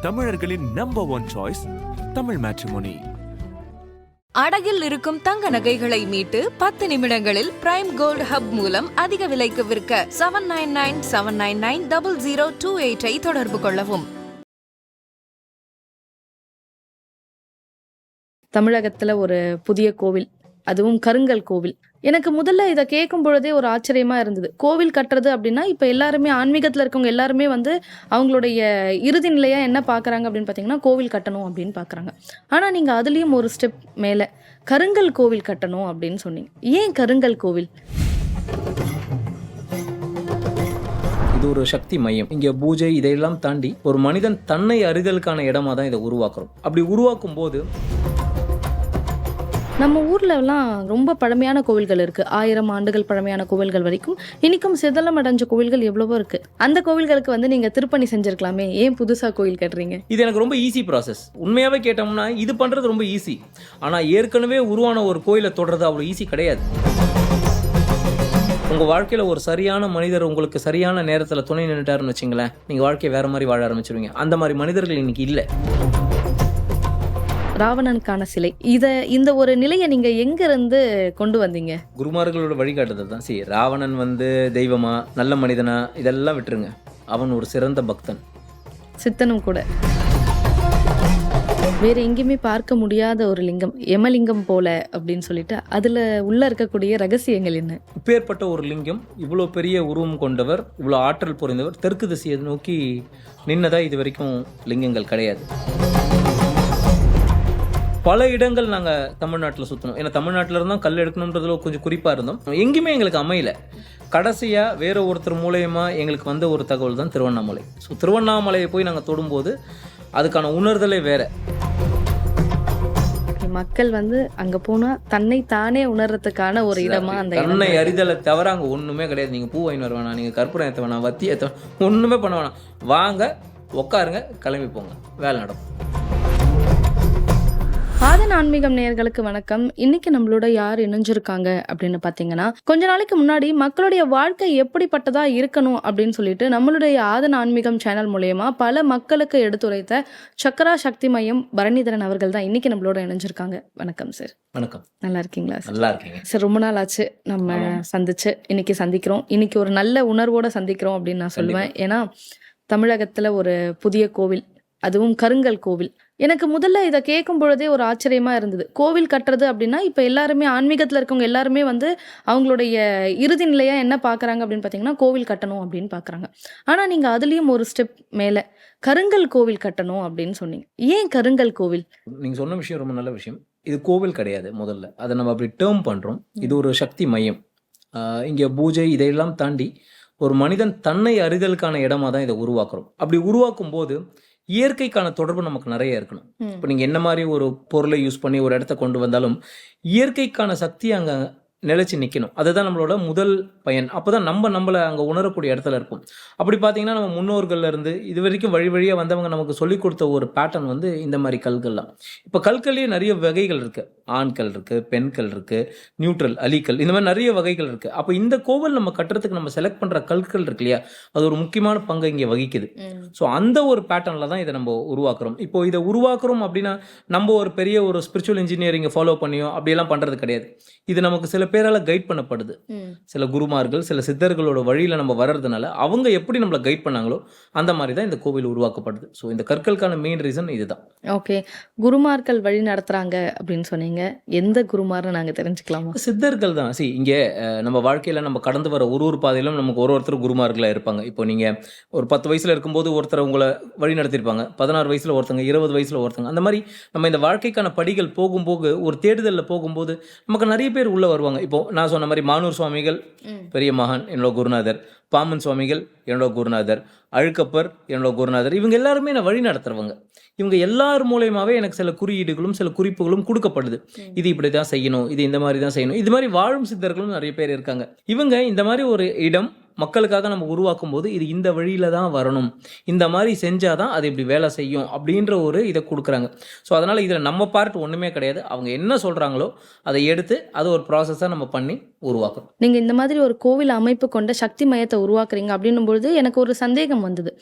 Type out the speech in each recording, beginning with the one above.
தமிழர்களின் number one choice Tamil matrimony. அடகில் இருக்கும் தங்க நகைகளை மீட்டு 10 நிமிடங்களில் பிரைம் கோல்ட் ஹப் மூலம் அதிக விலைக்கு விற்க 7997990028 தொடர்பு கொள்ளவும். தமிழகத்துல ஒரு புதிய கோவில், அதுவும் கருங்கல் கோவில். எனக்கு முதல்ல இதை கேட்கும் பொழுதே ஒரு ஆச்சரியமா இருந்தது. கோவில் கட்டுறது அப்படின்னா இப்போ எல்லாருமே ஆன்மீகத்தில் இருக்கவங்க எல்லாருமே அவங்களுடைய இறுதி நிலையா என்ன பார்க்குறாங்க அப்படின்னு பார்த்தீங்கன்னா கோவில் கட்டணும் அப்படின்னு பார்க்குறாங்க. ஆனால் நீங்கள் அதுலேயும் ஒரு ஸ்டெப் மேலே கருங்கல் கோவில் கட்டணும் அப்படின்னு சொன்னீங்க. ஏன் கருங்கல் கோவில்? இது ஒரு சக்தி மையம். இங்கே பூஜை இதையெல்லாம் தாண்டி ஒரு மனிதன் தன்னை அறிதலுக்கான இடமா தான் இதை உருவாக்குறோம். அப்படி உருவாக்கும் போது நம்ம ஊர்லலாம் ரொம்ப பழமையான கோவில்கள் இருக்குது. 1000 ஆண்டுகள் பழமையான கோவில்கள் வரைக்கும் இன்னைக்கும் சிதலம் அடைஞ்ச கோவில்கள் எவ்வளவோ இருக்குது. அந்த கோவில்களுக்கு நீங்கள் திருப்பணி செஞ்சுருக்கலாமே, ஏன் புதுசாக கோவில் கட்டுறீங்க? இது எனக்கு ரொம்ப ஈஸி ப்ராசஸ். உண்மையாகவே கேட்டோம்னா இது பண்ணுறது ரொம்ப ஈஸி. ஆனால் ஏற்கனவே உருவான ஒரு கோயிலை தொடர்றது அவ்வளோ ஈஸி கிடையாது. உங்கள் வாழ்க்கையில் ஒரு சரியான மனிதர் உங்களுக்கு சரியான நேரத்தில் துணை நின்றுட்டாருன்னு வச்சுங்களேன், நீங்கள் வாழ்க்கையை வேறு மாதிரி வாழ ஆரம்பிச்சிருவீங்க. அந்த மாதிரி மனிதர்கள் இன்னைக்கு இல்லை. ராவணனுக்கான சிலை, இந்த ஒரு நிலையை நீங்க எங்க இருந்து கொண்டு வந்தீங்க? குருமார்களோட வழிகாட்டுதல் தான். சரி, ராவணன் தெய்வமா நல்ல மனிதனா இதெல்லாம் விட்டுருங்க. அவன் ஒரு சிறந்த பக்தன், சித்தனும் கூட. வேற எங்கேயுமே பார்க்க முடியாத ஒரு லிங்கம், யமலிங்கம் போல அப்படின்னு சொல்லிட்டு அதுல உள்ள இருக்கக்கூடிய ரகசியங்கள் என்ன? இப்பேற்பட்ட ஒரு லிங்கம், இவ்வளோ பெரிய உருவம் கொண்டவர், இவ்வளோ ஆற்றல் புரிந்தவர், தெற்கு திசையை நோக்கி நின்னதா இது வரைக்கும் லிங்கங்கள் கிடையாது. பல இடங்கள் நாங்கள் தமிழ்நாட்டில் சுற்றணும். ஏன்னா தமிழ்நாட்டில் இருந்தால் கல் எடுக்கணுன்றதுல கொஞ்சம் குறிப்பாக இருந்தோம். எங்கேயுமே எங்களுக்கு அமையல. கடைசியாக வேற ஒருத்தர் மூலயமா எங்களுக்கு ஒரு தகவல் தான் திருவண்ணாமலை. ஸோ திருவண்ணாமலையை போய் நாங்கள் தொடும்போது அதுக்கான உணர்தலே வேற. மக்கள் அங்க போனா தன்னை தானே உணர்றதுக்கான ஒரு இடமா அந்த தன்னை அறிதலை தவிர அங்கே ஒன்றுமே கிடையாது. நீங்கள் பூ வாங்கி வர வேணாம், நீங்கள் கற்பூரம் ஏற்ற வேணாம், வத்தி ஏற்ற வேணாம், ஒன்றுமே பண்ண வேணாம். வாங்க உட்காருங்க, கிளம்பி போங்க, வேலை நடக்கும். ஆதன் ஆன்மீகம் நேயர்களுக்கு வணக்கம். இன்னைக்கு நம்மளோட யார் இணைஞ்சிருக்காங்க அப்படின்னு பார்த்தீங்கன்னா, கொஞ்ச நாளைக்கு முன்னாடி மக்களுடைய வாழ்க்கை எப்படிப்பட்டதா இருக்கணும் அப்படின்னு சொல்லிட்டு நம்மளுடைய ஆதன் ஆன்மீகம் சேனல் மூலயமா பல மக்களுக்கு எடுத்துரைத்த சக்கரா சக்தி மையம் பரணிதரன் அவர்கள் தான் இன்னைக்கு நம்மளோட இணைஞ்சிருக்காங்க. வணக்கம் சார். வணக்கம். நல்லா இருக்கீங்களா? நல்லா இருக்கீங்க சார். ரொம்ப நாள் ஆச்சு நம்ம சந்திச்சு, இன்னைக்கு சந்திக்கிறோம். இன்னைக்கு ஒரு நல்ல உணர்வோட சந்திக்கிறோம் அப்படின்னு நான் சொல்லுவேன். ஏன்னா தமிழகத்துல ஒரு புதிய கோவில், அதுவும் கருங்கல் கோவில். எனக்கு முதல்ல இதை கேட்கும் பொழுதே ஒரு ஆச்சரியமா இருந்தது. கோவில் கட்டுறது அப்படின்னா இப்போ எல்லாருமே ஆன்மீகத்தில் இருக்கவங்க எல்லாருமே அவங்களுடைய இறுதி நிலையா என்ன பார்க்குறாங்க அப்படின்னு பார்த்தீங்கன்னா கோவில் கட்டணும் அப்படின்னு பார்க்குறாங்க. ஆனால் நீங்கள் அதுலேயும் ஒரு ஸ்டெப் மேலே கருங்கல் கோவில் கட்டணும் அப்படின்னு சொன்னீங்க. ஏன் கருங்கல் கோவில்? நீங்கள் சொன்ன விஷயம் ரொம்ப நல்ல விஷயம். இது கோவில் கிடையாது. முதல்ல அதை நம்ம அப்படி டேர்ம் பண்ணுறோம். இது ஒரு சக்தி மையம். இங்கே பூஜை இதையெல்லாம் தாண்டி ஒரு மனிதன் தன்னை அறிதலுக்கான இடமா தான் இதை உருவாக்குறோம். அப்படி உருவாக்கும் போது இயற்கைக்கான தொடர்பு நமக்கு நிறைய இருக்கணும். இப்போ நீங்கள் என்ன மாதிரி ஒரு பொருளை யூஸ் பண்ணி ஒரு இடத்த கொண்டு வந்தாலும் இயற்கைக்கான சக்தி அங்கே நிலைச்சு நிற்கணும். அதுதான் நம்மளோட முதல் பயன். அப்போ தான் நம்மளை அங்கே உணரக்கூடிய இடத்துல இருக்கும். அப்படி பார்த்தீங்கன்னா நம்ம முன்னோர்கள்லேருந்து இது வரைக்கும் வழி வழியாக வந்தவங்க நமக்கு சொல்லிக் கொடுத்த ஒரு பேட்டர்ன் இந்த மாதிரி கல்கள்லாம். இப்போ கல்கள்லேயே நிறைய வகைகள் இருக்குது. ஆண்கள் இருக்குது, பெண்கள் இருக்குது, நியூட்ரல், அலிக்கல், இந்த மாதிரி நிறைய வகைகள் இருக்குது. அப்போ இந்த கோவில் நம்ம கட்டுறதுக்கு நம்ம செலக்ட் பண்ணுற கல்கள் இருக்கு இல்லையா, அது ஒரு முக்கியமான பங்கை இங்கே வகிக்குது. ஸோ அந்த ஒரு பேட்டர்னில் தான் இதை நம்ம உருவாக்குறோம். இப்போ இதை உருவாக்குறோம் அப்படின்னா நம்ம ஒரு பெரிய ஒரு ஸ்பிரிச்சுவல் இன்ஜினியரிங்கை ஃபாலோ பண்ணியோ அப்படியெல்லாம் பண்ணுறது கிடையாது. இது நமக்கு சில பேரால் கைட் பண்ணப்படுது. சில குருமார்கள், சில சித்தர்களோட வழியில் நம்ம வர்றதுனால அவங்க எப்படி நம்மளை கைட் பண்ணாங்களோ அந்த மாதிரி தான் இந்த கோவில் உருவாக்கப்படுது. ஸோ இந்த கற்களுக்கான மெயின் ரீசன் இதுதான். ஓகே, குருமார்கள் வழி நடத்துறாங்க அப்படின்னு சொன்னீங்க. எந்த குருமார்னு நாங்கள் தெரிஞ்சுக்கலாமா? சித்தர்கள் தான். இங்கே நம்ம வாழ்க்கையில் நம்ம கடந்து வர ஒரு பாதையிலும் நமக்கு ஒருத்தர் குருமார்களாக இருப்பாங்க. இப்போ நீங்கள் ஒரு 10 வயசில் இருக்கும்போது ஒருத்தர் உங்களை வழி நடத்திருப்பாங்க, 16 வயசில் ஒருத்தங்க, 20 வயசில் ஒருத்தங்க. அந்த மாதிரி நம்ம இந்த வாழ்க்கைக்கான படிகள் போகும்போது ஒரு தேடுதலில் போகும்போது நமக்கு நிறைய பேர் உள்ளே வருவாங்க. இப்போ நான் சொன்ன மாதிரி மானூர் சுவாமிகள் பெரிய மகான் என்னோட குருநாதர், பாமன் சுவாமிகள் என்னோட குருநாதர், அழுக்கப்பர் என்னோட குருநாதர். இவங்க எல்லாருமே நான் வழி நடத்துறவங்க. இவங்க எல்லார் மூலயமாவே எனக்கு சில குறியீடுகளும் சில குறிப்புகளும் கொடுக்கப்படுது. இது இப்படி தான் செய்யணும், இது இந்த மாதிரி தான் செய்யணும். இது மாதிரி வாழும் சித்தர்களும் நிறைய பேர் இருக்காங்க. இவங்க இந்த மாதிரி ஒரு இடம் மக்களுக்காக நம்ம உருவாக்கும் போது இது இந்த வழியில தான் வரணும், இந்த மாதிரி செஞ்சாதான் அது இப்படி வேலை செய்யும் அப்படின்ற ஒரு இதை கொடுக்குறாங்க. ஸோ அதனால இதில் நம்ம பார்ட் ஒன்றுமே கிடையாது. அவங்க என்ன சொல்றாங்களோ அதை எடுத்து அதை ஒரு ப்ராசஸாக நம்ம பண்ணி உருவாக்கணும். நீங்க இந்த மாதிரி ஒரு கோவில் அமைப்பு கொண்ட சக்தி மையத்தை உருவாக்குறீங்க அப்படின்னும் பொழுது எனக்கு ஒரு சந்தேகம் வந்தது.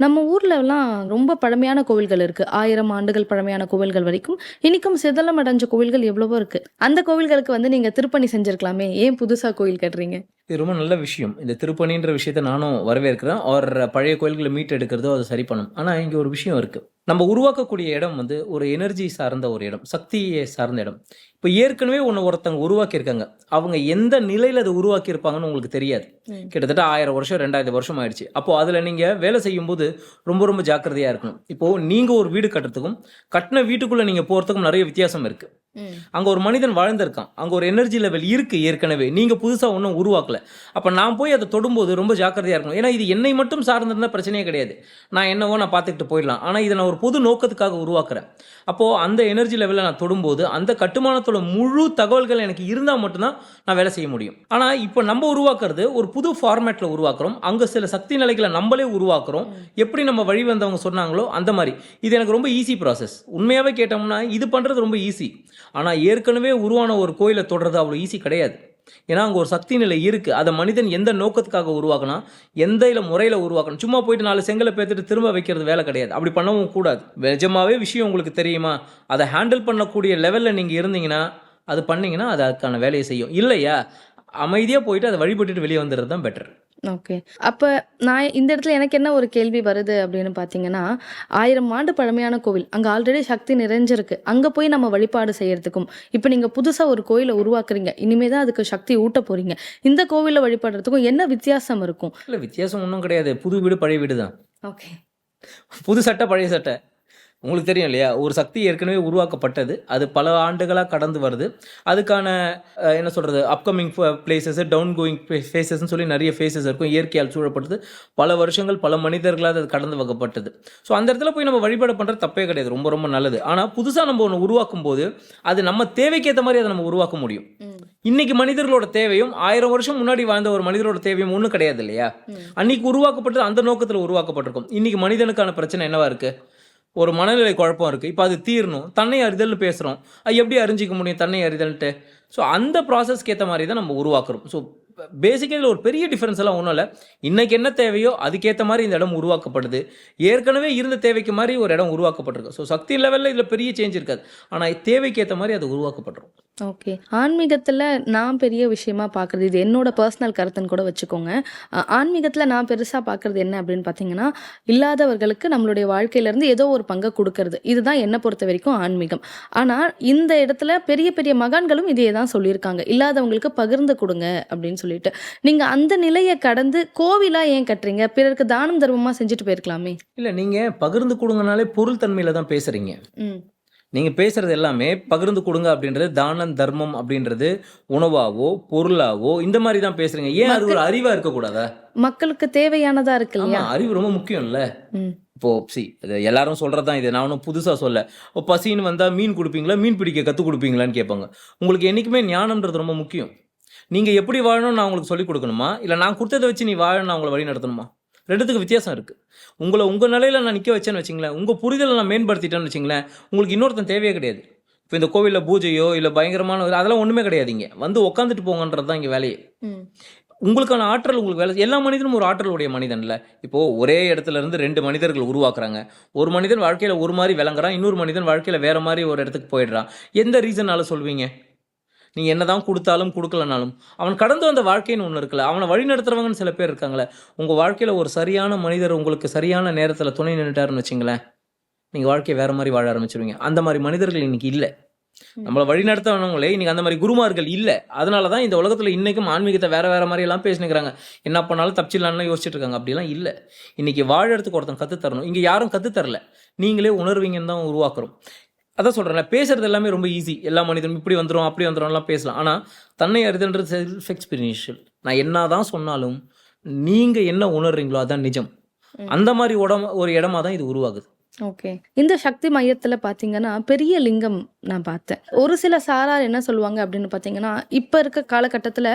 நம்ம ஊர்லலாம் ரொம்ப பழமையான கோவில்கள் இருக்கு. 1000 ஆண்டுகள் பழமையான கோவில்கள் வரைக்கும் இன்னைக்கும் சிதலம் அடைஞ்ச கோவில்கள் எவ்வளவோ இருக்கு. அந்த கோவில்களுக்கு வந்து நீங்க திருப்பணி செஞ்சிருக்கலாமே, ஏன் புதுசா கோயில் கட்டுறீங்க? இது ரொம்ப நல்ல விஷயம். இந்த திருப்பணின்ற விஷயத்த நானும் வரவேற்கிறேன். பழைய கோயில்களை மீட் எடுக்கிறதோ அதை சரி பண்ணும். ஆனால் இங்கே ஒரு விஷயம் இருக்குது. நம்ம உருவாக்கக்கூடிய இடம் வந்து ஒரு எனர்ஜி சார்ந்த ஒரு இடம், சக்தியை சார்ந்த இடம். இப்போ ஏற்கனவே ஒருத்தவங்க உருவாக்கியிருக்காங்க. அவங்க எந்த நிலையில் அதை உருவாக்கியிருப்பாங்கன்னு உங்களுக்கு தெரியாது. கிட்டத்தட்ட 1000 வருஷம் 2000 வருஷம் ஆயிடுச்சு. அப்போது அதில் நீங்கள் வேலை செய்யும்போது ரொம்ப ரொம்ப ஜாக்கிரதையாக இருக்கணும். இப்போது நீங்கள் ஒரு வீடு கட்டுறதுக்கும் கட்டின வீட்டுக்குள்ளே நீங்கள் போகிறதுக்கும் நிறைய வித்தியாசம் இருக்குது. அங்கே ஒரு மனிதன் வாழ்ந்திருக்கான், அங்கே ஒரு எனர்ஜி லெவல் இருக்குது ஏற்கனவே. நீங்கள் புதுசாக ஒன்றும் உருவாக்கலை. அப்போ நான் போய் அதை தொடும்போது ரொம்ப ஜாக்கிரதையாக இருக்கணும். ஏன்னா இது என்னை மட்டும் சார்ந்திருந்தால் பிரச்சனையே கிடையாது. நான் என்னவோ நான் பார்த்துக்கிட்டு போயிடலாம். ஆனால் இதை நான் ஒரு பொது நோக்கத்துக்காக உருவாக்குறேன். அப்போது அந்த எனர்ஜி லெவலில் நான் தொடும்போது அந்த கட்டுமானத்தோட முழு தகவல்கள் எனக்கு இருந்தால் மட்டும்தான் நான் வேலை செய்ய முடியும். ஆனால் இப்போ நம்ம உருவாக்குறது ஒரு புது ஃபார்மேட்டில் உருவாக்குறோம். அங்கே சில சக்தி நிலைகளை நம்மளே உருவாக்குறோம். எப்படி நம்ம வழி வந்தவங்க சொன்னாங்களோ அந்த மாதிரி. இது எனக்கு ரொம்ப ஈஸி ப்ராசஸ். உண்மையாகவே கேட்டோம்னா இது பண்ணுறது ரொம்ப ஈஸி. ஆனால் ஏற்கனவே உருவான ஒரு கோயிலை தொடுறது அவ்வளோ ஈஸி கிடையாது. ஏன்னா அங்கே ஒரு சக்தி நிலை இருக்குது. அதை மனிதன் எந்த நோக்கத்துக்காக உருவாக்கணும், எந்த முறையில் உருவாக்கணும். சும்மா போயிட்டு 4 செங்கலை பேத்துட்டு திரும்ப வைக்கிறது வேலை கிடையாது. அப்படி பண்ணவும் கூடாது. நிஜமாவே விஷயம் உங்களுக்கு தெரியுமா, அதை ஹேண்டில் பண்ணக்கூடிய லெவலில் நீங்கள் இருந்தீங்கன்னா அது பண்ணிங்கன்னா அது அதுக்கான வேலையை செய்யும். இல்லையா அமைதியாக போயிட்டு அதை வழிபட்டுட்டு வெளியே வந்துடுறது தான் பெட்டர். ஓகே. அப்போ நான் இந்த இடத்துல எனக்கு என்ன ஒரு கேள்வி வருது அப்படின்னு பார்த்தீங்கன்னா, 1000 ஆண்டு பழமையான கோவில் அங்கே ஆல்ரெடி சக்தி நிறைஞ்சிருக்கு. அங்கே போய் நம்ம வழிபாடு செய்யறதுக்கும் இப்போ நீங்கள் புதுசாக ஒரு கோயிலை உருவாக்குறீங்க, இனிமே தான் அதுக்கு சக்தி ஊட்ட போறீங்க, இந்த கோவிலில் வழிபடுறதுக்கும் என்ன வித்தியாசம் இருக்கும்? இல்லை, வித்தியாசம் ஒன்றும் கிடையாது. புது வீடு பழைய வீடு தான். ஓகே. புது சட்டை பழைய சட்டை உங்களுக்கு தெரியும் இல்லையா. ஒரு சக்தி ஏற்கனவே உருவாக்கப்பட்டது, அது பல ஆண்டுகளாக கடந்து வருது. அதுக்கான என்ன சொல்கிறது, அப்கமிங் பிளேசஸ், டவுன் கோயிங் ஃபேஸஸ்ன்னு சொல்லி நிறைய ஃபேஸஸ் இருக்கும். இயற்கையால் சூழப்பட்டது, பல வருஷங்கள் பல மனிதர்களால் அது கடந்து வகப்பட்டது. ஸோ அந்த இடத்துல போய் நம்ம வழிபாடு பண்ணுறது தப்பே கிடையாது, ரொம்ப ரொம்ப நல்லது. ஆனால் புதுசாக நம்ம ஒன்று உருவாக்கும் போது அது நம்ம தேவைக்கு ஏற்ற மாதிரி அதை நம்ம உருவாக்க முடியும். இன்னைக்கு மனிதர்களோட தேவையும் 1000 வருஷம் முன்னாடி வாழ்ந்த ஒரு மனிதரோட தேவையும் ஒன்றும் கிடையாது இல்லையா. அன்னைக்கு உருவாக்கப்பட்டது அந்த நோக்கத்தில் உருவாக்கப்பட்டிருக்கும். இன்னைக்கு மனிதனுக்கான பிரச்சனை என்னவா இருக்குது, ஒரு மனநிலை குழப்பம் இருக்குது. இப்போ அது தீரணும், தன்னை அறிதல்னு பேசுகிறோம். அது எப்படி அறிஞ்சிக்க முடியும் தன்னை அறிதல்ன்ட்டு? ஸோ அந்த ப்ராசஸ்க்கு ஏற்ற மாதிரி தான் நம்ம உருவாக்குறோம். ஸோ பேசிக்கலி ஒரு பெரிய டிஃப்ரென்ஸ் எல்லாம் ஒன்றும் இல்லை. இன்றைக்கி என்ன தேவையோ அதுக்கேற்ற மாதிரி இந்த இடம் உருவாக்கப்படுது. ஏற்கனவே இருந்த தேவைக்கு மாதிரி ஒரு இடம் உருவாக்கப்பட்டிருக்கு. ஸோ சக்தி லெவலில் இதில் பெரிய சேஞ்ச் இருக்காது. ஆனால் தேவைக்கு ஏற்ற மாதிரி அது உருவாக்கப்பட்டுரும். ஓகே. ஆன்மீகத்தில் நான் பெரிய விஷயமா பார்க்குறது, இது என்னோட பர்சனல் கருத்துன்னு கூட வச்சுக்கோங்க. ஆன்மீகத்தில் நான் பெருசாக பார்க்குறது என்ன அப்படின்னு பார்த்தீங்கன்னா, இல்லாதவர்களுக்கு நம்மளுடைய வாழ்க்கையிலேருந்து ஏதோ ஒரு பங்கை கொடுக்கறது. இதுதான் என்னை பொறுத்த வரைக்கும் ஆன்மீகம். ஆனால் இந்த இடத்துல பெரிய பெரிய மகான்களும் இதே தான் சொல்லியிருக்காங்க, இல்லாதவங்களுக்கு பகிர்ந்து கொடுங்க அப்படின்னு சொல்லிட்டு. நீங்கள் அந்த நிலையை கடந்து கோவிலாக ஏன் கட்டுறீங்க? பிறருக்கு தானம் தர்மமாக செஞ்சுட்டு போயிருக்கலாமே. இல்லை, நீங்கள் பகிர்ந்து கொடுங்கனாலே பொருள் தன்மையில் தான் பேசுகிறீங்க. நீங்கள் பேசுகிறது எல்லாமே பகிர்ந்து கொடுங்க அப்படின்றது, தானம் தர்மம் அப்படின்றது உணவாவோ பொருளாவோ இந்த மாதிரி தான் பேசுகிறீங்க. ஏன் அது ஒரு அறிவாக இருக்கக்கூடாதா? மக்களுக்கு தேவையானதாக இருக்கு இல்லையா. அறிவு ரொம்ப முக்கியம் இல்லை. இப்போ இது எல்லாரும் சொல்கிறது தான். இது நான் ஒன்றும் புதுசாக சொல்ல. பசின்னு வந்தால் மீன் கொடுப்பீங்களா, மீன் பிடிக்க கற்றுக் கொடுப்பீங்களான்னு கேட்பாங்க. உங்களுக்கு என்றைக்குமே ஞானம்ன்றது ரொம்ப முக்கியம். நீங்கள் எப்படி வாழணும்னு நான் உங்களுக்கு சொல்லிக் கொடுக்கணுமா, இல்லை நான் கொடுத்ததை வச்சு நீ வாழணும் நான் உங்களை வழி நடத்தணுமா? ரெண்டுத்துக்கு வித்தியாசம் இருக்குது. உங்கள் நிலையில் நான் நிற்க வச்சேன்னு வச்சிங்களேன், உங்கள் புரிதலை நான் மேம்படுத்திட்டேன்னு வச்சிங்களேன், உங்களுக்கு இன்னொருத்தன் தேவையே கிடையாது. இப்போ இந்த கோவிலில் பூஜையோ இல்லை பயங்கரமான அதெல்லாம் ஒன்றுமே கிடையாதுங்க. வந்து உட்காந்துட்டு போங்கன்றது தான் இங்கே வேலையே. உங்களுக்கான ஆற்றல் உங்களுக்கு வேலை. எல்லா மனிதனும் ஒரு ஆற்றலுடைய மனிதன் இல்லை. இப்போது ஒரே இடத்துல இருந்து 2 மனிதர்கள் உருவாக்குறாங்க. ஒரு மனிதன் வாழ்க்கையில் ஒரு மாதிரி விளங்குறான், இன்னொரு மனிதன் வாழ்க்கையில் வேறு மாதிரி ஒரு இடத்துக்கு போயிடுறான். எந்த ரீசனால சொல்வீங்க? நீங்கள் என்ன தான் கொடுத்தாலும் கொடுக்கலனாலும் அவன் கடந்து வந்த வாழ்க்கைன்னு ஒன்று இருக்குல்ல, அவனை வழி நடத்துகிறவங்கன்னு சில பேர் இருக்காங்களே. உங்கள் வாழ்க்கையில் ஒரு சரியான மனிதர் உங்களுக்கு சரியான நேரத்தில் துணை நின்றுட்டாருன்னு வச்சிங்களேன், நீங்கள் வாழ்க்கையை வேறு மாதிரி வாழ ஆரம்பிச்சிருவீங்க. அந்த மாதிரி மனிதர்கள் இன்றைக்கி இல்லை. நம்மளை வழி நடத்தவங்களே இன்றைக்கி அந்த மாதிரி குருமார்கள் இல்லை. அதனால தான் இந்த உலகத்தில் இன்றைக்கும் ஆன்மீகத்தை வேறு மாதிரி எல்லாம் பேசினுக்கிறாங்க. என்ன பண்ணாலும் தப்பிச்சிடலான்னு யோசிச்சுட்டு இருக்காங்க. அப்படிலாம் இல்லை. இன்றைக்கி வாழறதுக்கு ஒருத்தன் கற்றுத்தரணும். இங்கே யாரும் கற்றுத்தரல, நீங்களே உணர்வீங்கன்னு தான் உருவாக்குறோம். அதான் சொல்கிறேன், பேசுகிறது எல்லாமே ரொம்ப ஈஸி. எல்லா மனிதனும் இப்படி வந்துடும் அப்படி வந்துடும்லாம் பேசலாம். ஆனால் தன்னை அறிதல்ன்றது செல்ஃப் எக்ஸ்பீரியன்ஷியல். நான் என்ன தான் சொன்னாலும் நீங்கள் என்ன உணர்றீங்களோ அதான் நிஜம். அந்த மாதிரி ஒரு இடமா தான் இது உருவாகுது. ஓகே. இந்த சக்தி மையத்தில் பார்த்தீங்கன்னா பெரிய லிங்கம் நான் பார்த்தேன். ஒரு சில சாரார் என்ன சொல்லுவாங்க அப்படின்னு பார்த்தீங்கன்னா, இப்போ இருக்க காலகட்டத்தில்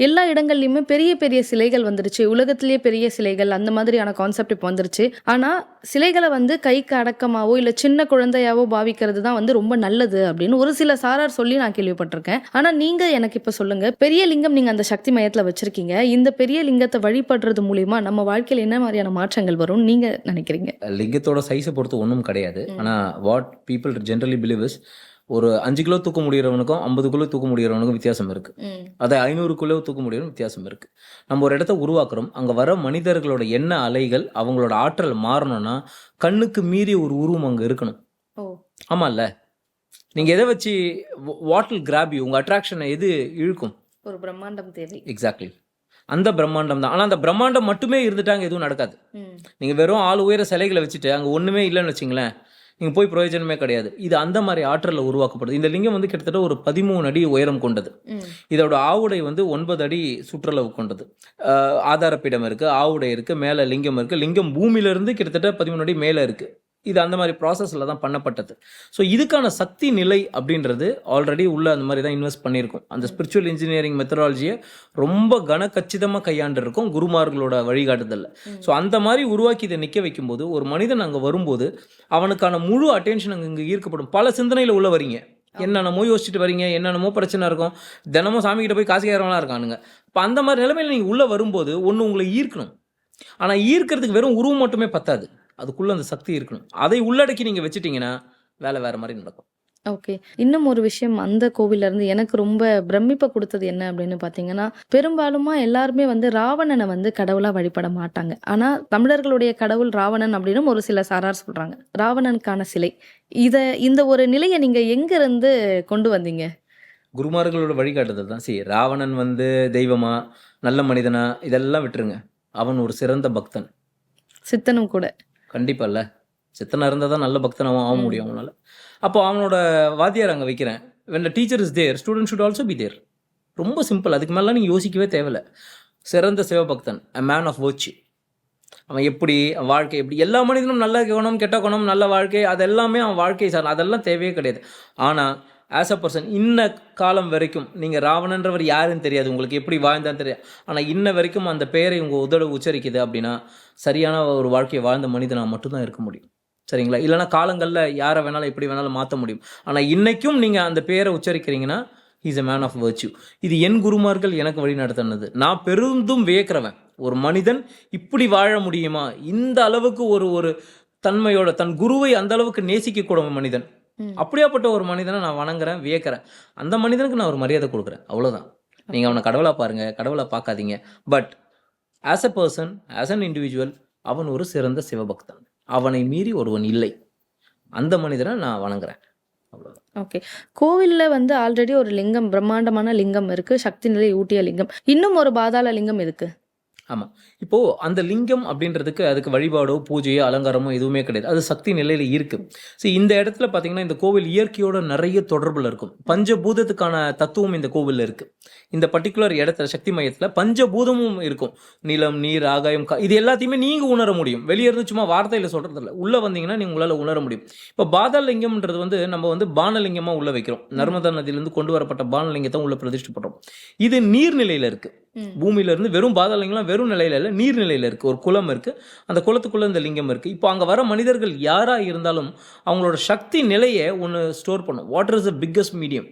எல்லா இடங்கள்லையுமே பெரிய பெரிய சிலைகள் வந்துருச்சு. உலகத்திலேயே பெரிய சிலைகள் அந்த மாதிரியான கான்செப்ட் இப்போ வந்துருச்சு. ஆனால் சிலைகளை வந்து கைக்கு அடக்கமாவோ இல்லை சின்ன குழந்தையாவோ பாவிக்கிறது தான் வந்து ரொம்ப நல்லது அப்படின்னு ஒரு சில சாரார் சொல்லி நான் கேள்விப்பட்டிருக்கேன். ஆனால் நீங்கள் எனக்கு இப்போ சொல்லுங்கள், பெரிய லிங்கம் நீங்கள் அந்த சக்தி மையத்தில் வச்சுருக்கீங்க. இந்த பெரிய லிங்கத்தை வழிபடுறது மூலிமா நம்ம வாழ்க்கையில் என்ன மாதிரியான மாற்றங்கள் வரும்னு நீங்கள் நினைக்கிறீங்க? லிங்கத்தோட சைஸை பொறுத்து ஒன்றும் கிடையாது. ஆனால் what people generally believe is, ஒரு 5 கிலோ தூக்க முடியறவனுக்கும் 50 கிலோ தூக்க முடியறவனுக்கும் வித்தியாசம் இருக்கு. அதை 500 கிலோ தூக்க முடியறவனுக்கும் வித்தியாசம் இருக்கு. நம்ம ஒரு இடத்த உருவாக்குறோம், அங்கே வர மனிதர்களோட எண்ண அலைகள் அவங்களோட ஆற்றல் மாறணும்னா கண்ணுக்கு மீறிய ஒரு உருவம் அங்கே இருக்கணும். ஆமாம்ல, நீங்கள் எதை வச்சு வாட் வில் கிராப் யூ, உங்கள் அட்ராக்ஷனை எது இழுக்கும்? ஒரு பிரம்மாண்டம் தேவை. எக்ஸாக்ட்லி, அந்த பிரம்மாண்டம் தான். ஆனால் அந்த பிரம்மாண்டம் மட்டுமே இருந்துட்டாங்க எதுவும் நடக்காது. நீங்கள் வெறும் ஆள் உயர சிலைகளை வச்சுட்டு அங்கே ஒன்றுமே இல்லைன்னு வச்சிங்களேன், நீங்கள் போய் பிரயோஜனமே கிடையாது. இது அந்த மாதிரி ஆற்றலில் உருவாக்கப்படுது. இந்த லிங்கம் வந்து கிட்டத்தட்ட ஒரு 13 அடி உயரம் கொண்டது. இதோட ஆவுடை வந்து 9 அடி சுற்றளவு கொண்டது. ஆதாரப்பீடம் இருக்குது, ஆவுடை இருக்குது, மேலே லிங்கம் இருக்குது. லிங்கம் பூமியிலேருந்து கிட்டத்தட்ட 13 அடி மேலே இருக்குது. இது அந்த மாதிரி ப்ராசஸில் தான் பண்ணப்பட்டது. ஸோ இதுக்கான சக்தி நிலை அப்படின்றது ஆல்ரெடி உள்ள அந்த மாதிரி தான் இன்வெஸ்ட் பண்ணியிருக்கோம். அந்த ஸ்பிரிச்சுவல் இன்ஜினியரிங் மெத்தடாலஜியை ரொம்ப கனக்கச்சிதமாக கையாண்டு இருக்கும் குருமார்களோட வழிகாட்டுதலில். ஸோ அந்த மாதிரி உருவாக்கி இதை நிற்க வைக்கும்போது ஒரு மனிதன் அங்கே வரும்போது அவனுக்கான முழு அட்டென்ஷன் அங்கே இங்கே ஈர்க்கப்படும். பல சிந்தனையில் உள்ள வரீங்க, என்னென்னமோ யோசிச்சுட்டு வரீங்க, என்னென்னமோ பிரச்சனை இருக்கும், தினமும் சாமிக்கிட்ட போய் காசு கேட்கறவங்களா இருக்கானுங்க. இப்போ அந்த மாதிரி நிலைமையில் நீங்கள் உள்ளே வரும்போது ஒன்று உங்களை ஈர்க்கணும். ஆனால் ஈர்க்கிறதுக்கு வெறும் உருவம் மட்டுமே பத்தாது, அதுக்குள்ளே அந்த சக்தி இருக்கணும். அதை உள்ளடக்கி நீங்கள் வச்சுட்டிங்கன்னா வேலை வேறு மாதிரி நடக்கும். ஓகே, இன்னும் ஒரு விஷயம் அந்த கோவிலேருந்து எனக்கு ரொம்ப பிரமிப்பை கொடுத்தது என்ன அப்படின்னு பார்த்தீங்கன்னா, பெரும்பாலுமா எல்லாருமே வந்து ராவணனை வந்து கடவுளாக வழிபட மாட்டாங்க. ஆனால் தமிழர்களுடைய கடவுள் ராவணன் அப்படின்னு ஒரு சில சாரார் சொல்கிறாங்க. ராவணனுக்கான சிலை, இந்த ஒரு நிலையை நீங்கள் எங்கேருந்து கொண்டு வந்தீங்க? குருமார்களோட வழிகாட்டுதல் தான். சரி, ராவணன் வந்து தெய்வமா நல்ல மனிதனா இதெல்லாம் விட்டுருங்க, அவன் ஒரு சிறந்த பக்தன், சித்தனும் கூட. கண்டிப்பாக இல்லை, சித்தனாக இருந்தால் தான் நல்ல பக்தனாகவும் ஆக முடியும் அவனால். அப்போ அவனோட வாத்தியார் அங்கே வைக்கிறேன். when the teacher is there, student should also be there. ரொம்ப சிம்பிள், அதுக்கு மேலாம் நீங்கள் யோசிக்கவே தேவையில்லை. சிறந்த சிவபக்தன், a man of virtue. அவன் எப்படி வாழ்க்கை, எப்படி எல்லா மனிதனும் நல்ல குணம் கெட்ட குணம் நல்ல வாழ்க்கை அது எல்லாமே அவன் வாழ்க்கை சார், அதெல்லாம் தேவையே கிடையாது. ஆனால் ஆஸ் அ பர்சன் இன்ன காலம் வரைக்கும் நீங்கள் ராவணன்றவர் யாருன்னு தெரியாது, உங்களுக்கு எப்படி வாழ்ந்தான்னு தெரியாது, ஆனால் இன்ன வரைக்கும் அந்த பெயரை உங்கள் உதடு உச்சரிக்குது அப்படின்னா சரியான ஒரு வாழ்க்கையை வாழ்ந்த மனிதனாக மட்டும்தான் இருக்க முடியும். சரிங்களா? இல்லைனா காலங்களில் யாரை வேணாலும் எப்படி வேணாலும் மாற்ற முடியும். ஆனால் இன்றைக்கும் நீங்கள் அந்த பேரை உச்சரிக்கிறீங்கன்னா is a man of virtue. இது என் குருமார்கள் எனக்கு வழி நடத்தினது. நான் பெருந்தும் வியக்கிறவன், ஒரு மனிதன் இப்படி வாழ முடியுமா, இந்த அளவுக்கு ஒரு தன்மையோட தன் குருவை அந்த அளவுக்கு நேசிக்கக்கூட மனிதன், அப்படியாப்பட்ட ஒரு மனிதனை நான் வணங்குறேன், வியக்கிறேன். அந்த மனிதனுக்கு நான் ஒரு மரியாதை கொடுக்குறேன், அவ்வளோதான். நீங்கள் அவனை கடவுளாக பாருங்கள், கடவுளை பார்க்காதீங்க. But as a person, as an individual, அவன் ஒரு சிறந்த சிவபக்தன், அவனை மீறி ஒருவன் இல்லை, அந்த மனிதனை நான் வணங்குறேன், அவ்வளோதான். ஓகே, கோவிலில் வந்து ஆல்ரெடி ஒரு லிங்கம், பிரம்மாண்டமான லிங்கம் இருக்குது, சக்தி நிலை ஊட்டிய லிங்கம், இன்னும் ஒரு பாதாள லிங்கம் இருக்குது. ஆமாம், இப்போது அந்த லிங்கம் அப்படின்றதுக்கு அதுக்கு வழிபாடோ பூஜையோ அலங்காரமோ எதுவுமே கிடையாது, அது சக்தி நிலையில் இருக்குது. சரி, இந்த இடத்துல பார்த்தீங்கன்னா இந்த கோவில் இயற்கையோட நிறைய தொடர்பில் இருக்கும். பஞ்சபூதத்துக்கான தத்துவம் இந்த கோவிலில் இருக்குது. இந்த பர்டிகுலர் இடத்துல சக்தி மையத்தில் பஞ்சபூதமும் இருக்கும். நிலம், நீர், ஆகாயம், இது எல்லாத்தையுமே நீங்கள் உணர முடியும். வெளியே இருந்து சும்மா வார்த்தையில் சொல்கிறது இல்லை, உள்ளே வந்தீங்கன்னா நீங்கள் உங்களால் உணர முடியும். இப்போ பாதாள லிங்கம்ன்றது வந்து நம்ம வந்து பானலிங்கமாக உள்ளே வைக்கிறோம். நர்மதா நதியிலேருந்து கொண்டு வரப்பட்ட பானலிங்கத்தை உள்ள பிரதிஷ்டை பண்ணுறோம். இது நீர்நிலையில் இருக்குது. பூமியிலேருந்து வெறும் பாதாளலிங்கம்லாம் வெறும் நிலையில் இல்லை, நீர்நிலையில் இருக்குது. ஒரு குளம் இருக்குது, அந்த குளத்துக்குள்ளே இந்த லிங்கம் இருக்குது. இப்போ அங்கே வர மனிதர்கள் யாராக இருந்தாலும் அவங்களோட சக்தி நிலையை ஒன்று ஸ்டோர் பண்ணும். Water is the biggest medium.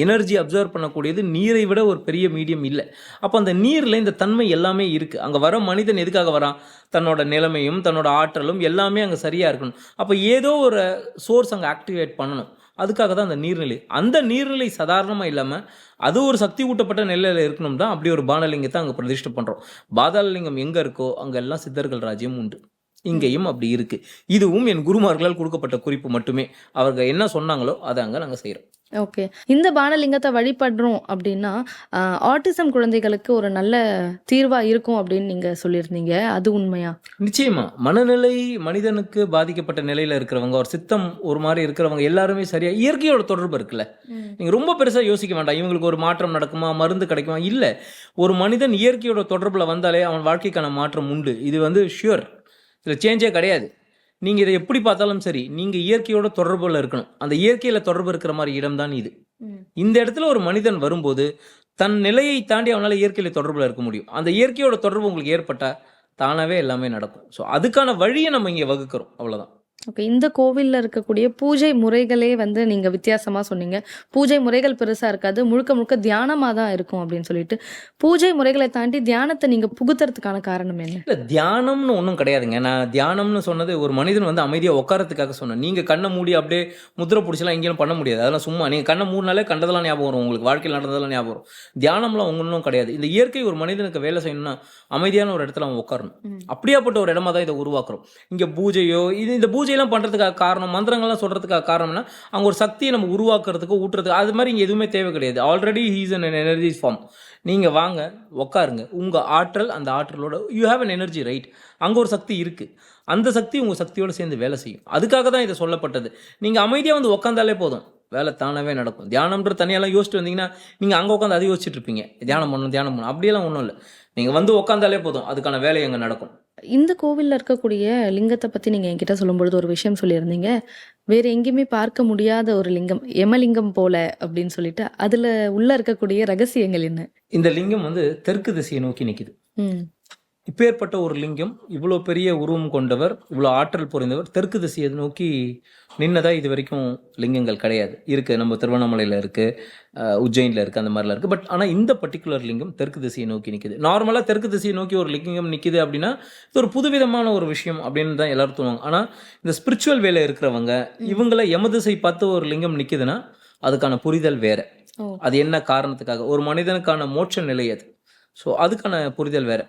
Energy observe பண்ணக்கூடியது நீரை விட ஒரு பெரிய மீடியம் இல்லை. அப்போ அந்த நீரில் இந்த தன்மை எல்லாமே இருக்குது. அங்கே வர மனிதன் எதுக்காக வரான்? தன்னோட நிலைமையும் தன்னோட ஆற்றலும் எல்லாமே அங்கே சரியாக இருக்கணும். அப்போ ஏதோ ஒரு சோர்ஸ் அங்கே ஆக்டிவேட் பண்ணணும். அதுக்காக தான் அந்த நீர்நிலை. அந்த நீர்நிலை சாதாரணமாக இல்லாமல் அது ஒரு சக்தி ஊட்டப்பட்ட நிலையில் இருக்கணும் தான் அப்படி ஒரு பானலிங்கத்தை அங்கே பிரதிஷ்டை பண்ணுறோம். பாதாளலிங்கம் எங்கே இருக்கோ அங்கே எல்லாம் சித்தர்கள் ராஜ்யம் உண்டு. இங்கேயும் அப்படி இருக்குது. இதுவும் என் குருமார்களால் கொடுக்கப்பட்ட குறிப்பு மட்டுமே. அவர்கள் என்ன சொன்னாங்களோ அதை அங்கே நாங்கள் செய்கிறோம். ஓகே, இந்த பானலிங்கத்தை வழிபடுறோம் அப்படின்னா ஆட்டிசம் குழந்தைகளுக்கு ஒரு நல்ல தீர்வாக இருக்கும் அப்படின்னு நீங்கள் சொல்லியிருந்தீங்க, அது உண்மையா? நிச்சயமா. மனநிலை மனிதனுக்கு பாதிக்கப்பட்ட நிலையில் இருக்கிறவங்க, ஒரு சித்தம் ஒரு மாதிரி இருக்கிறவங்க எல்லாருமே சரியாக இயற்கையோட தொடர்பு இருக்குல்ல. நீங்கள் ரொம்ப பெருசாக யோசிக்க வேண்டாம், இவங்களுக்கு ஒரு மாற்றம் நடக்குமா, மருந்து கிடைக்குமா, இல்லை. ஒரு மனிதன் இயற்கையோட தொடர்பில் வந்தாலே அவன் வாழ்க்கைக்கான மாற்றம் உண்டு. இது வந்து ஷியூர், இதில் சேஞ்சே கிடையாது. நீங்கள் இதை எப்படி பார்த்தாலும் சரி, நீங்கள் இயற்கையோட தொடர்புல இருக்கணும். அந்த இயற்கையில் தொடர்பு இருக்கிற மாதிரி இடம் தான் இது. இந்த இடத்துல ஒரு மனிதன் வரும்போது தன் நிலையை தாண்டி அவனால் இயற்கையில் தொடர்புல இருக்க முடியும். அந்த இயற்கையோட தொடர்பு உங்களுக்கு ஏற்பட்டால் தானாகவே எல்லாமே நடக்கும். ஸோ அதுக்கான வழியை நம்ம இங்கே வகுக்கிறோம், அவ்வளோதான். ஓகே. இந்த கோவில்ல இருக்கக்கூடிய பூஜை முறைகளே வந்து நீங்க வித்தியாசமா சொன்னீங்க. பூஜை முறைகள் பெருசா இருக்காது, முழுக்க முழுக்க தியானமா தான் இருக்கும் அப்படின்னு சொல்லிட்டு, பூஜை முறைகளை தாண்டி தியானத்தை நீங்க புகுத்துறதுக்கான காரணம் என்ன? இல்லை, தியானம்னு ஒன்றும் கிடையாதுங்க. நான் தியானம்னு சொன்னது ஒரு மனிதன் வந்து அமைதியாக உட்காரத்துக்காக சொன்னேன். நீங்கள் கண்ணை மூடி அப்படியே முத்திரை பிடிச்சலாம் எங்கேயும் பண்ண முடியாது. அதெல்லாம் சும்மா நீங்கள் கண்ணை மூடினாலே கண்டதெல்லாம் ஞாபகம் வரும், உங்களுக்கு வாழ்க்கையில் நடந்ததெல்லாம் ஞாபகம் வரும். தியானம்லாம் ஒன்றும் கிடையாது. இந்த இயற்கை ஒரு மனிதனுக்கு வேலை செய்யணும்னா அமைதியான ஒரு இடத்துல அவன் உட்காரணும். அப்படியாப்பட்ட ஒரு இடமா தான் இதை உருவாக்குறோம். இங்கே பூஜையோ இந்த பூஜையெல்லாம் பண்ணுறதுக்காக காரணம், மந்திரங்கள்லாம் சொல்கிறதுக்காக காரணம்னா அங்கே ஒரு சக்தியை நம்ம உருவாக்குறதுக்கு ஊட்டுறதுக்கு, அது மாதிரி இங்கே எதுவுமே தேவை கிடையாது. Already he's an energy form. நீங்கள் வாங்க, உட்காருங்க. உங்கள் ஆற்றல், அந்த ஆற்றலோட you have an energy, right? அங்கே ஒரு சக்தி இருக்குது. அந்த சக்தி உங்கள் சக்தியோடு சேர்ந்து வேலை செய்யும். அதுக்காக தான் இதை சொல்லப்பட்டது. நீங்கள் அமைதியாக வந்து உட்காந்தாலே போதும், வேலை தானாகவே நடக்கும். தியானம்ன்ற தனியெல்லாம் யோசிச்சுட்டு வந்தீங்கன்னா நீங்கள் அங்கே உட்காந்து அதை யோசிச்சுட்டு இருப்பீங்க. தியானம் பண்ணணும் அப்படியெல்லாம் ஒன்றும் இல்லை. நீங்கள் வந்து உட்காந்தாலே போதும், அதுக்கான வேலை அங்கே நடக்கும். இந்த கோவில்ல இருக்கக்கூடிய லிங்கத்தை பத்தி நீங்க என்கிட்ட சொல்லும்பொழுது ஒரு விஷயம் சொல்லியிருந்தீங்க. வேற எங்கேயுமே பார்க்க முடியாத ஒரு லிங்கம், யமலிங்கம் போல அப்படின்னு சொல்லிட்டு, அதுல உள்ள இருக்கக்கூடிய ரகசியங்கள் என்ன? இந்த லிங்கம் வந்து தெற்கு திசையை நோக்கி நிற்குது. இப்பேற்பட்ட ஒரு லிங்கம், இவ்வளோ பெரிய உருவம் கொண்டவர், இவ்வளோ ஆற்றல் புரிந்தவர், தெற்கு திசையை நோக்கி நின்னதா இது வரைக்கும் லிங்கங்கள் கிடையாது. இருக்குது, நம்ம திருவண்ணாமலையில் இருக்குது, உஜ்ஜைனில் இருக்குது, அந்த மாதிரிலாம் இருக்குது. பட் ஆனால் இந்த பர்டிகுலர் லிங்கம் தெற்கு திசையை நோக்கி நிற்குது. நார்மலாக தெற்கு திசையை நோக்கி ஒரு லிங்கம் நிற்குது அப்படின்னா இது ஒரு புதுவிதமான ஒரு விஷயம் அப்படின்னு தான் எல்லாரும் தோணுவாங்க. ஆனால் இந்த ஸ்பிரிச்சுவல் வேலை இருக்கிறவங்க இவங்களை யம திசை பார்த்து ஒரு லிங்கம் நிற்குதுன்னா அதுக்கான புரிதல் வேற. அது என்ன காரணத்துக்காக, ஒரு மனிதனுக்கான மோட்ச நிலை அது. ஸோ அதுக்கான புரிதல் வேற.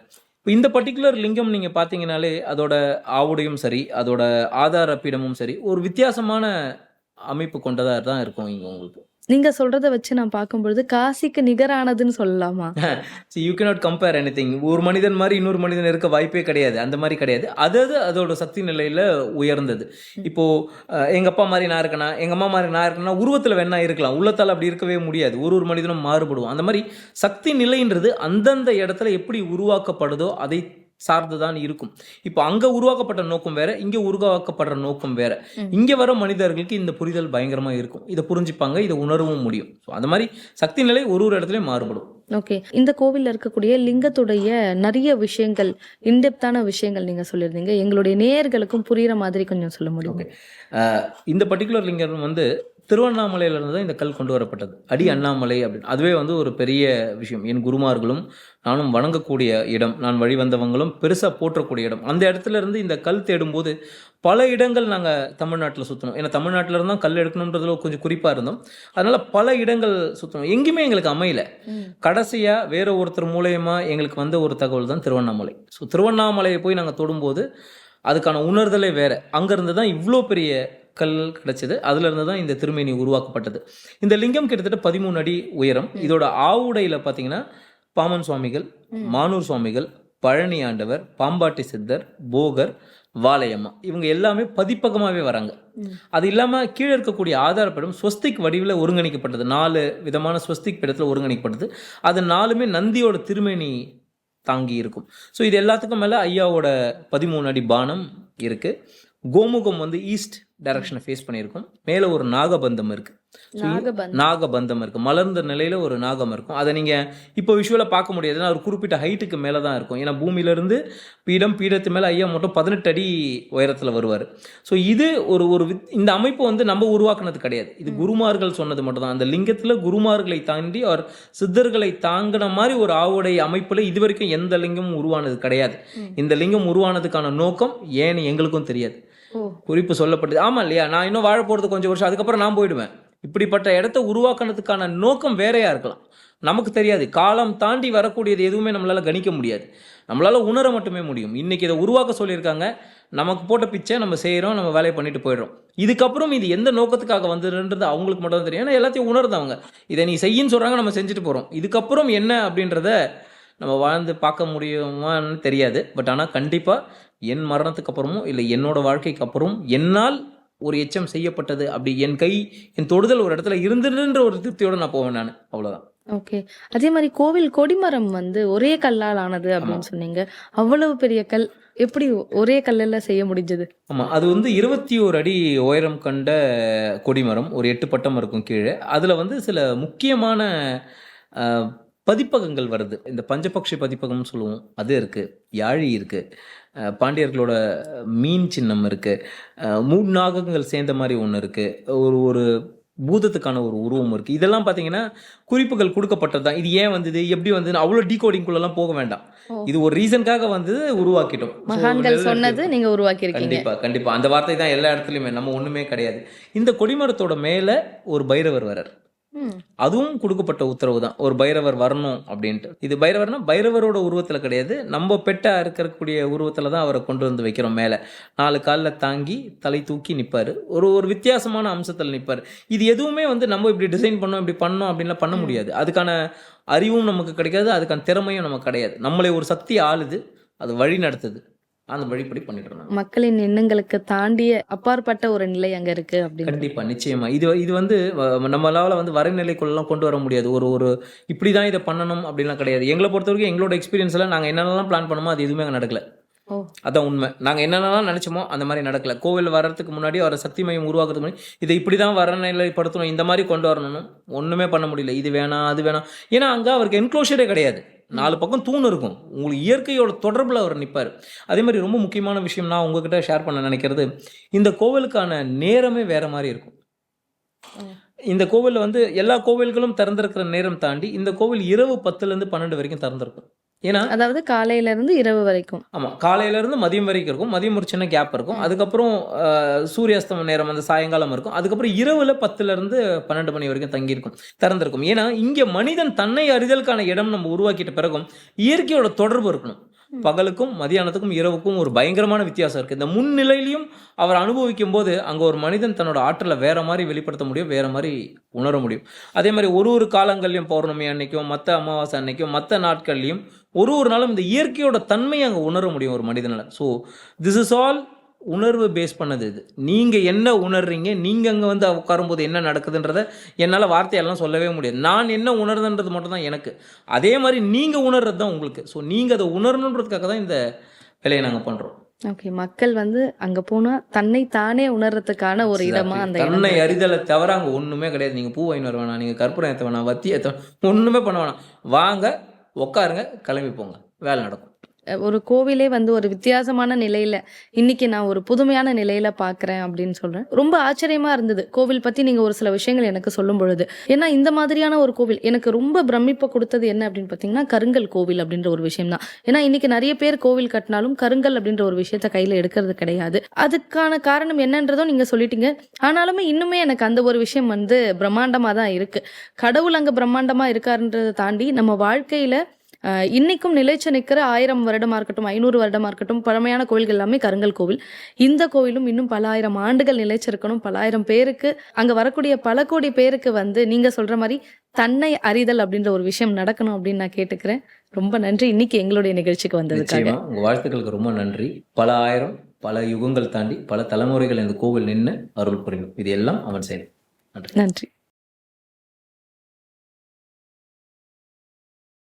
இந்த பர்டிகுலர் லிங்கம் நீங்கள் பார்த்தீங்கன்னாலே அதோட ஆவுடையும் சரி, அதோட ஆதார பீடமும் சரி, ஒரு வித்தியாசமான அமைப்பு கொண்டதாக தான் இருக்கும் இங்கே உங்களுக்கு. நீங்க சொல்றதை வச்சு நான் பார்க்கும்பொழுது காசிக்கு நிகரானதுன்னு சொல்லலாமா? You cannot compare anything. ஒரு மனிதன் மாதிரி இன்னொரு மனிதன் இருக்க வாய்ப்பே கிடையாது. அந்த மாதிரி கிடையாது. அதாவது அதோட சக்தி நிலையில் உயர்ந்தது. இப்போது எங்கள் அப்பா மாதிரி நான் இருக்கேனா, எங்கள் அம்மா மாதிரி நான் இருக்கேன்னா உருவத்தில் வேணா இருக்கலாம், உள்ளத்தால் அப்படி இருக்கவே முடியாது. ஒரு மனிதனும் மாறுபடுவோம். அந்த மாதிரி சக்தி நிலைன்றது அந்தந்த இடத்துல எப்படி உருவாக்கப்படுதோ அதை சார்ந்துதான் இருக்கும். இப்போ அங்க உருவாக்கப்பட்ட நோக்கம் வேற, இங்க உருவாக்கப்படுற நோக்கம் வேற. இங்க வர மனிதர்களுக்கு இந்த புரிதல் பயங்கரமா இருக்கும். இதை புரிஞ்சுப்பாங்க, இதை உணரவும் முடியும். அந்த மாதிரி சக்தி நிலை ஒரு இடத்துலயும் மாறுபடும். ஓகே. இந்த கோவில்ல இருக்கக்கூடிய லிங்கத்துடைய நிறைய விஷயங்கள், இன்டெப்தான விஷயங்கள் நீங்க சொல்லியிருந்தீங்க. எங்களுடைய நேயர்களுக்கும் புரியுற மாதிரி கொஞ்சம் சொல்ல முடியும்? இந்த பர்டிகுலர் லிங்கம் வந்து திருவண்ணாமலையிலிருந்து தான் இந்த கல் கொண்டு வரப்பட்டது. அடி அண்ணாமலை அப்படின்னு. அதுவே வந்து ஒரு பெரிய விஷயம். என் குருமார்களும் நானும் வணங்கக்கூடிய இடம், நான் வழி வந்தவங்களும் பெருசாக போற்றக்கூடிய இடம். அந்த இடத்துல இருந்து இந்த கல் தேடும்போது பல இடங்கள் நாங்கள் தமிழ்நாட்டில் சுற்றணும். ஏன்னா தமிழ்நாட்டில் இருந்தால் கல் எடுக்கணுன்றதுல கொஞ்சம் குறிப்பாக இருந்தோம். அதனால் பல இடங்கள் சுற்றணும். எங்கேயுமே எங்களுக்கு அமையல. கடைசியாக வேற ஒருத்தர் மூலயமா எங்களுக்கு வந்த ஒரு தகவல் தான் திருவண்ணாமலை. ஸோ திருவண்ணாமலையை போய் நாங்கள் தொடும்போது அதுக்கான உணர்தலே வேறு. அங்கேருந்து தான் இவ்வளோ பெரிய கல் கிடைச்சது. அதுல இருந்து தான் இந்த திருமேனி உருவாக்கப்பட்டது. இந்த லிங்கம் கிட்டத்தட்ட 13 அடி உயரம். இதோட ஆவுடையில் பார்த்தீங்கன்னா பாமன் சுவாமிகள், மானூர் சுவாமிகள், பழனி ஆண்டவர், பாம்பாட்டி சித்தர், போகர், வாழையம்மா, இவங்க எல்லாமே பதிப்பகமாகவே வராங்க. அது இல்லாமல் கீழே இருக்கக்கூடிய ஆதாரப்படம் ஸ்வஸ்திக் வடிவில் ஒருங்கிணைக்கப்பட்டது. 4 விதமான ஸ்வஸ்திக் படத்தில் ஒருங்கிணைக்கப்பட்டது. அது 4மே நந்தியோட திருமேனி தாங்கி இருக்கும். ஸோ இது எல்லாத்துக்கும் மேலே ஐயாவோட 13 அடி பானம் இருக்குது. கோமுகம் வந்து ஈஸ்ட் டைரக்ஷனை ஃபேஸ் பண்ணியிருக்கும். மேலே ஒரு நாகபந்தம் இருக்குது. நாகபந்தம் இருக்குது. மலர்ந்த நிலையில் ஒரு நாகம் இருக்கும். அதை நீங்கள் இப்போ விஷுவலாக பார்க்க முடியாது. ஏன்னா ஒரு குறிப்பிட்ட ஹைட்டுக்கு மேலே தான் இருக்கும். ஏன்னா பூமியிலேருந்து பீடத்து மேலே ஐயா மட்டும் 18 அடி உயரத்தில் வருவார். ஸோ இது ஒரு இந்த அமைப்பு வந்து நம்ம உருவாக்குனது கிடையாது. இது குருமார்கள் சொன்னது மட்டும் தான். அந்த லிங்கத்தில் குருமார்களை தாண்டி அவர் சித்தர்களை தாங்கின மாதிரி ஒரு ஆவுடை அமைப்பில் இது வரைக்கும் எந்த லிங்கமும் உருவானது கிடையாது. இந்த லிங்கம் உருவானதுக்கான நோக்கம் ஏன்னு எங்களுக்கும் தெரியாது. குறிப்பு சொல்லப்பட்டது. ஆமா இல்லையா? நான் இன்னும் வாழ போகிறது கொஞ்சம் வருஷம், அதுக்கப்புறம் நான் போயிடுவேன். இப்படிப்பட்ட இடத்த உருவாக்குனதுக்கான நோக்கம் வேறையா இருக்கலாம், நமக்கு தெரியாது. காலம் தாண்டி வரக்கூடியது எதுவுமே நம்மளால கணிக்க முடியாது. நம்மளால உணர மட்டுமே முடியும். இன்னைக்கு இதை உருவாக்க சொல்லியிருக்காங்க, நமக்கு போட்ட பிச்சை நம்ம செய்கிறோம், நம்ம வேலையை பண்ணிட்டு போயிடுறோம். இதுக்கப்புறம் இது எந்த நோக்கத்துக்காக வந்ததுன்றது அவங்களுக்கு மட்டும் தான் தெரியும். ஏன்னா எல்லாத்தையும் உணர்ந்தவங்க. இதை நீ செய்யின்னு சொல்கிறாங்க, நம்ம செஞ்சுட்டு போகிறோம். இதுக்கப்புறம் என்ன அப்படின்றத நம்ம வாழ்ந்து பார்க்க முடியுமான்னு தெரியாது. பட் ஆனால் கண்டிப்பாக என் மரணத்துக்கு அப்புறமும் இல்லை என்னோட வாழ்க்கைக்கு அப்புறம் என்னால் ஒரு எச்சம் செய்யப்பட்டது, அப்படி என் தொடுதல் ஒரு இடத்துல இருந்துன்ற ஒரு திருப்தியோடு நான் போவேன் நான். அவ்வளோதான். ஓகே. அதே மாதிரி கோவில் கொடிமரம் வந்து ஒரே கல்லால் ஆனது அப்படின்னு சொன்னீங்க. அவ்வளவு பெரிய கல் எப்படி ஒரே கல்லுல செய்ய முடிஞ்சது? ஆமாம், அது வந்து 21 அடி உயரம் கண்ட கொடிமரம், ஒரு 8 பட்டம் இருக்கும் கீழே. அதில் வந்து சில முக்கியமான அஹ், பதிப்பகங்கள் வருது. இந்த பஞ்சபக்ஷி பதிப்பகம்னு சொல்லுவோம், அது இருக்குது. யாழி இருக்குது, பாண்டியர்களோட மீன் சின்னம் இருக்குது, மூணாகங்கள் சேர்ந்த மாதிரி ஒன்று இருக்குது, ஒரு ஒரு பூதத்துக்கான ஒரு உருவம் இருக்குது. இதெல்லாம் பார்த்தீங்கன்னா குறிப்புகள் கொடுக்கப்பட்டது தான். இது ஏன் வந்தது, எப்படி வந்தது, அவ்வளோ டீகோடிங்குள்ளெல்லாம் போக வேண்டாம். இது ஒரு ரீசனுக்காக வந்து உருவாக்கிட்டோம். மகான்கள் சொன்னது நீங்க உருவாக்கி இருக்கீங்க. கண்டிப்பா கண்டிப்பா அந்த வார்த்தை தான் எல்லா இடத்துலையுமே, நம்ம ஒண்ணுமே கிடையாது. இந்த கொடிமரத்தோட மேல ஒரு பைரவர் வரார். அதுவும் கொடுக்கப்பட்ட உத்தரவு தான், ஒரு பைரவர் வரணும் அப்படின்ட்டு. இது பைரவர்னா பைரவரோட உருவத்துல கிடையாது, நம்ம பெட்டா இருக்கக்கூடிய உருவத்துல தான் அவரை கொண்டு வந்து வைக்கிறோம். மேல 4 காலில் தாங்கி தலை தூக்கி நிற்பாரு, ஒரு ஒரு வித்தியாசமான அம்சத்தில் நிற்பாரு. இது எதுவுமே வந்து நம்ம இப்படி டிசைன் பண்ணோம் இப்படி பண்ணோம் அப்படின்லாம் பண்ண முடியாது. அதுக்கான அறிவும் நமக்கு கிடைக்காது, அதுக்கான திறமையும் நமக்கு கிடையாது. நம்மளை ஒரு சக்தி ஆளுது, அது வழி நடத்துது, அந்த வழிப்படி பண்ணிட்டு மக்களின் எண்ணங்களுக்கு தாண்டிய அப்பாற்பட்ட ஒரு நிலை அங்க இருக்கு அப்படின்னு. கண்டிப்பா நிச்சயமா இது வந்து நம்மளால வந்து வரைநிலைக்குள்ளெல்லாம் கொண்டு வர முடியாது. ஒரு ஒரு இப்படிதான் இதை பண்ணணும் அப்படின்லாம் கிடையாது. எங்களை பொறுத்த வரைக்கும் எங்களோட எக்ஸ்பீரியன்ஸ்ல நாங்க என்னென்னலாம் பிளான் பண்ணோமோ அது எதுவுமே அங்கே நடக்கல. அதான் உண்மை. நாங்க என்னென்னலாம் நினைச்சோமோ அந்த மாதிரி நடக்கல. கோவில் வர்றதுக்கு முன்னாடி அவரை சக்தி மையம் உருவாக்குறதுக்கு முன்னாடி இதை இப்படிதான் வரநிலைப்படுத்தணும், இந்த மாதிரி கொண்டு வரணும், ஒண்ணுமே பண்ண முடியல. இது வேணாம் அது வேணாம், ஏன்னா அங்க அவருக்கு என்க்ளோஷரே கிடையாது. 4 பக்கம் தூண் இருக்கும், உங்களுக்கு இயற்கையோட தொடர்பில் அவர் நிற்பார். அதே மாதிரி ரொம்ப முக்கியமான விஷயம் நான் உங்ககிட்ட ஷேர் பண்ண நினைக்கிறது, இந்த கோவிலுக்கான நேரமே வேற மாதிரி இருக்கும். இந்த கோவிலில் வந்து எல்லா கோவில்களும் திறந்திருக்கிற நேரம் தாண்டி இந்த கோவில் இரவு 10லேருந்து 12 வரைக்கும் திறந்திருக்கும். ஏன்னா அதாவது காலையில இருந்து இரவு வரைக்கும். ஆமாம், காலையில இருந்து மதியம் வரைக்கும் இருக்கும். மதியம் ஒரு சின்ன கேப் இருக்கும். அதுக்கப்புறம் சூரியாஸ்தம நேரம் அந்த சாயங்காலம் இருக்கும். அதுக்கப்புறம் இரவுல 10லேருந்து 12 மணி வரைக்கும் தங்கியிருக்கும், திறந்திருக்கும். ஏன்னா இங்கே மனிதன் தன்னை அறிதலுக்கான இடம் நம்ம உருவாக்கிட்ட பிறகும் இயற்கையோட தொடர்பு இருக்கணும். பகலுக்கும் மதியானத்துக்கும் இரவுக்கும் ஒரு பயங்கரமான வித்தியாசம் இருக்குது. இந்த முன்னிலையிலையும் அவர் அனுபவிக்கும் போது அங்கே ஒரு மனிதன் தன்னோட ஆற்றலை வேற மாதிரி வெளிப்படுத்த முடியும், வேற மாதிரி உணர முடியும். அதே மாதிரி ஒரு ஒரு காலங்கள்லையும், பௌர்ணமி அன்னைக்கும் மற்ற அமாவாசை அன்னைக்கும் மற்ற நாட்கள்லையும் ஒரு ஒரு நாளும் இந்த இயற்கையோட தன்மையை அங்கே உணர முடியும் ஒரு மனிதனால். ஸோ திஸ் இஸ் ஆல் உணர்வு பேஸ் பண்ணது. இது நீங்கள் என்ன உணர்றீங்க, நீங்கள் அங்கே வந்து உட்காரும்போது என்ன நடக்குதுன்றத என்னால் வார்த்தையெல்லாம் சொல்லவே முடியாது. நான் என்ன உணர்றதுன்றது மட்டும் தான் எனக்கு, அதே மாதிரி நீங்கள் உணர்றது தான் உங்களுக்கு. ஸோ நீங்கள் அதை உணரணுன்றதுக்காக தான் இந்த வேலையை நாங்கள் பண்ணுறோம். ஓகே, மக்கள் வந்து அங்க போனா தன்னை தானே உணர்றதுக்கான ஒரு இடமா அந்த தன்னை அறிதலை தவிர அங்கே ஒன்றுமே கிடையாது. நீங்கள் பூ வாங்கி வர வேணாம், நீங்கள் கற்பூரம் ஏற்ற வேணாம், வத்தி ஏற்ற வேணாம், ஒன்றுமே பண்ண வேணாம். வாங்க உட்காருங்க, கிளம்பி போங்க, வேலை நடக்கும். ஒரு கோவிலே வந்து ஒரு வித்தியாசமான நிலையில இன்னைக்கு நான் ஒரு புதுமையான நிலையில பாக்குறேன் அப்படின்னு சொல்றேன். ரொம்ப ஆச்சரியமா இருந்தது கோவில் பத்தி நீங்க ஒரு சில விஷயங்கள் எனக்கு சொல்லும் பொழுது. ஏன்னா இந்த மாதிரியான ஒரு கோவில் எனக்கு ரொம்ப பிரமிப்பை கொடுத்தது என்ன அப்படின்னு பாத்தீங்கன்னா கருங்கல் கோவில் அப்படின்ற ஒரு விஷயம் தான். ஏன்னா இன்னைக்கு நிறைய பேர் கோவில் கட்டினாலும் கருங்கல் அப்படின்ற ஒரு விஷயத்த கையில எடுக்கிறது கிடையாது. அதுக்கான காரணம் என்னன்றதும் நீங்க சொல்லிட்டீங்க. ஆனாலுமே இன்னுமே எனக்கு அந்த ஒரு விஷயம் வந்து பிரம்மாண்டமா தான் இருக்கு. கடவுள் அங்க பிரம்மாண்டமா இருக்காருன்றதை தாண்டி நம்ம வாழ்க்கையில இன்னைக்கும் நிலைச்சு நிற்கிற 1000 வருடமா இருக்கட்டும், 500 வருடமா இருக்கட்டும், பழமையான கோவில்கள் எல்லாமே கருங்கல் கோவில். இந்த கோவிலும் இன்னும் பல ஆயிரம் ஆண்டுகள் நிலைச்சிருக்கணும். பல ஆயிரம் பேருக்கு, அங்க வரக்கூடிய பல கோடி பேருக்கு வந்து நீங்க சொல்ற மாதிரி தன்னை அறிதல் அப்படின்ற ஒரு விஷயம் நடக்கணும் அப்படின்னு நான் கேட்டுக்கிறேன். ரொம்ப நன்றி இன்னைக்கு எங்களுடைய நிகழ்ச்சிக்கு வந்ததுக்காக. உங்க வாழ்த்துக்களுக்கு ரொம்ப நன்றி. பல ஆயிரம் பல யுகங்கள் தாண்டி பல தலைமுறைகள் இந்த கோவில் நின்று அருள் புரியும். இது எல்லாம் அவன் செயல். நன்றி. நன்றி.